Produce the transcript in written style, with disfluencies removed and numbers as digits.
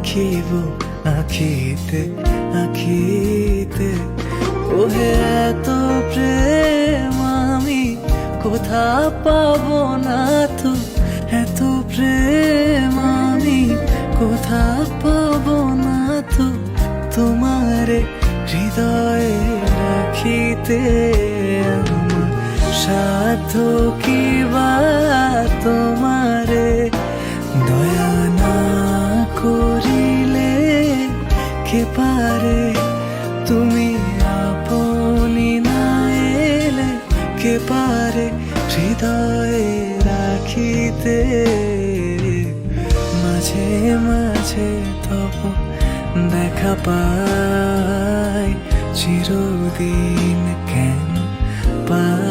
রাখিব আখিতে আখিতে। ওহে এত প্রেম আমি কোথা পাবো না তো, এত প্রেম আমি কোথা পাবো না তো, তোমারে হৃদয়ে রাখিতে। আমার সাধ্য কি বা তোমারে দয়া না করিলে কে পারে, তুমি আপনি না এলে কে পারে হৃদয়ে রাখিতে। মাঝে মাঝে তব দেখা পাই, চিরদিন কেন পাই